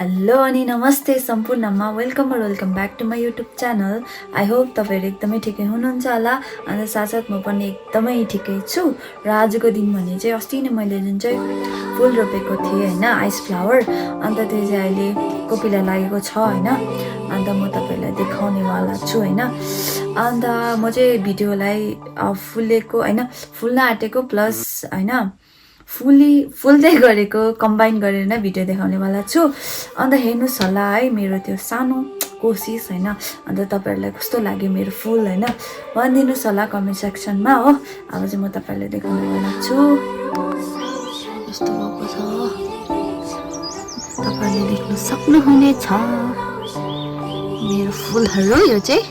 Hello अनि नमस्ते सम्पूर्णमा welcome back to my YouTube channel. I hope तपाईँहरू एकदमै ठिकै हुनुहुन्छ होला। अन्त साथसाथ म पनि एकदमै ठिकै छु। र आजको दिन भने चाहिँ अस्ति नै मैले जुन चाहिँ फुल रोपेको थिएँ होइन, आइस फ्लावर, अन्त त्यो चाहिँ अहिले कोपिला लागेको छ होइन। अन्त म तपाईँहरूलाई देखाउनेवाला छु होइन। अन्त म चाहिँ भिडियोलाई फुलेको होइन, फुल्न आँटेको प्लस होइन फुल्दै गरेको कम्बाइन गरेर नै भिडियो देखाउनेवाला छु। अन्त हेर्नुहोस् होला है मेरो त्यो सानो कोसिस होइन। अन्त तपाईँहरूलाई कस्तो लाग्यो मेरो फुल होइन भनिदिनुहोस् होला कमेन्ट सेक्सनमा हो। अब चाहिँ म तपाईँहरूलाई देखाउनेवाला छु। यस्तो भएको छ, तपाईँहरूले देख्न सक्नुहुनेछ मेरो फुलहरू। यो चाहिँ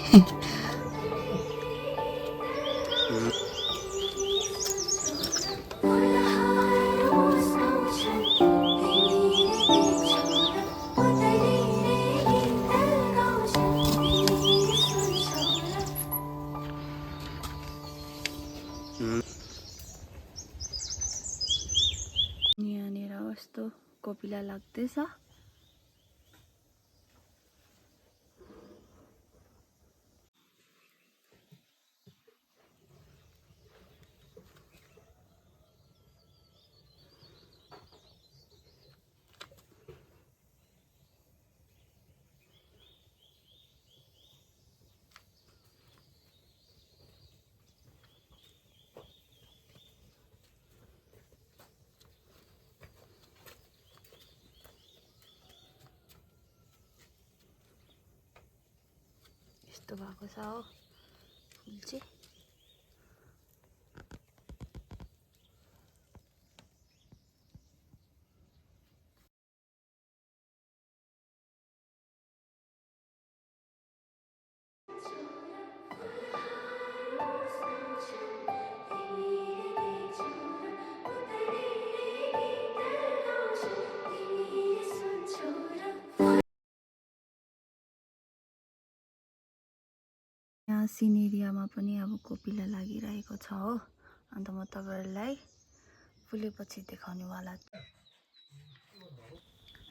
यहाँनिर कस्तो कोपिला लाग्दैछ। यस्तो भएको छ हो फुल चाहिँ। यहाँ सिनेरियामा पनि अब कोपिला लागिरहेको छ हो। अन्त म तपाईँहरूलाई फुलेपछि देखाउनेवाला छु।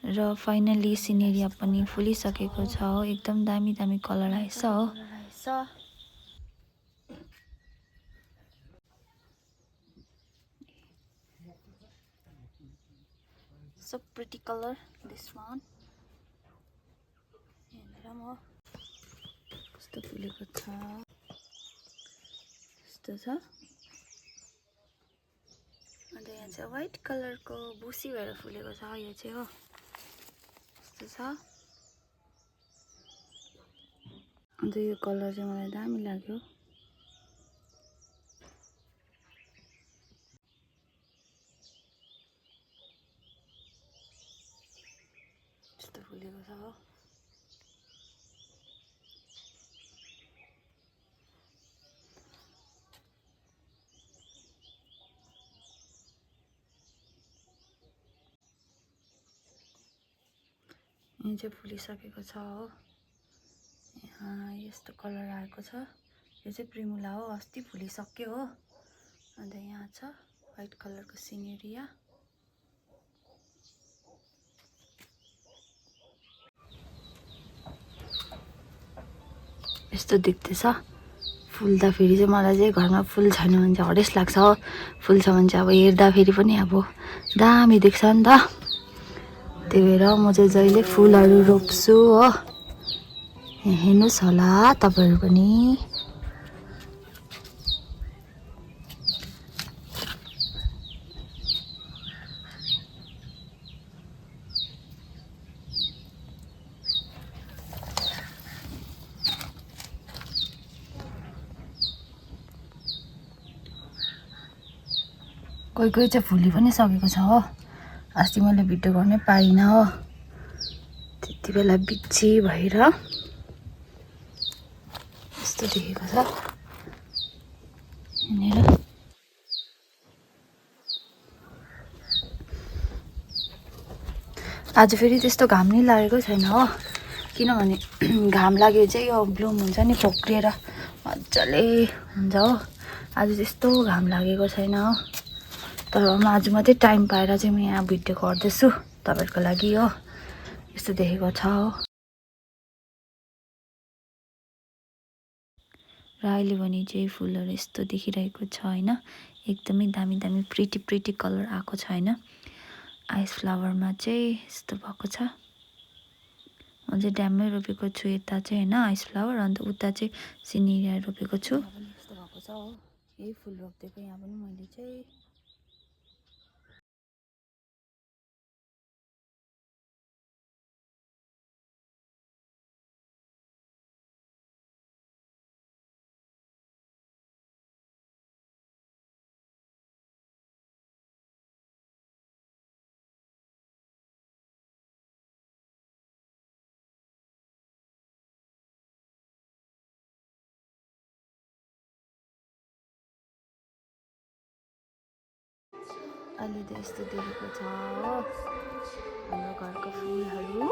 र फाइनली सिनेरिया पनि फुलिसकेको छ हो। एकदम दामी दामी कलर आएछ हो। So pretty color this one. हेरेर म कस्तो फुलेको छ, यस्तो छ। अन्त यहाँ चाहिँ व्हाइट कलरको बुसी भएर फुलेको छ यो चाहिँ हो। यस्तो छ। अन्त यो कलर चाहिँ मलाई दामी लाग्यो। यस्तो फुलेको छ हो। यहाँ चाहिँ फुलिसकेको छ हो। यहाँ यस्तो कलर आएको छ। यो चाहिँ प्रिमुला हो, अस्ति फुलिसक्यो हो। अन्त यहाँ छ व्हाइट कलरको सिनेरिया। यस्तो देख्दैछ। फुल्दाखेरि चाहिँ मलाई चाहिँ घरमा फुल छैन भने चाहिँ हरेस लाग्छ हो। फुल छ भने चाहिँ अब हेर्दाखेरि पनि अब दामी देख्छ नि त। त्यही भएर म चाहिँ जहिले फुलहरू रोप्छु हो। हेर्नुहोस् होला तपाईँहरू पनि। कोही कोही चाहिँ फुली पनि सकेको छ हो। अस्ति मैले भिडियो गर्नै पाइनँ हो, त्यति बेला बिजी भएर। यस्तो देखेको छ यहाँनिर। आज फेरि त्यस्तो घाम नै लागेको छैन हो। किनभने घाम लाग्यो चाहिँ यो ब्लुम हुन्छ नि, फोक्रिएर मजाले हुन्छ हो। आज त्यस्तो घाम लागेको छैन हो। तर म आज मात्रै टाइम पाएर चाहिँ म यहाँ भिडियो गर्दैछु तपाईँहरूको लागि हो। यस्तो देखेको छ र अहिले भने चाहिँ फुलहरू यस्तो देखिरहेको छ होइन एकदमै दामी दामी प्रिटी कलर आएको छ होइन आइस फ्लावरमा चाहिँ यस्तो भएको छ म चाहिँ ड्याममै रोपेको छु यता चाहिँ होइन आइस फ्लावर अन्त उता चाहिँ सिनेरिया रोपेको छु यस्तो भएको छ हो यही फुल रोपिदिएको यहाँ पनि मैले चाहिँ अहिले त यस्तो देखेको छ हो हाम्रो घरको फुलहरू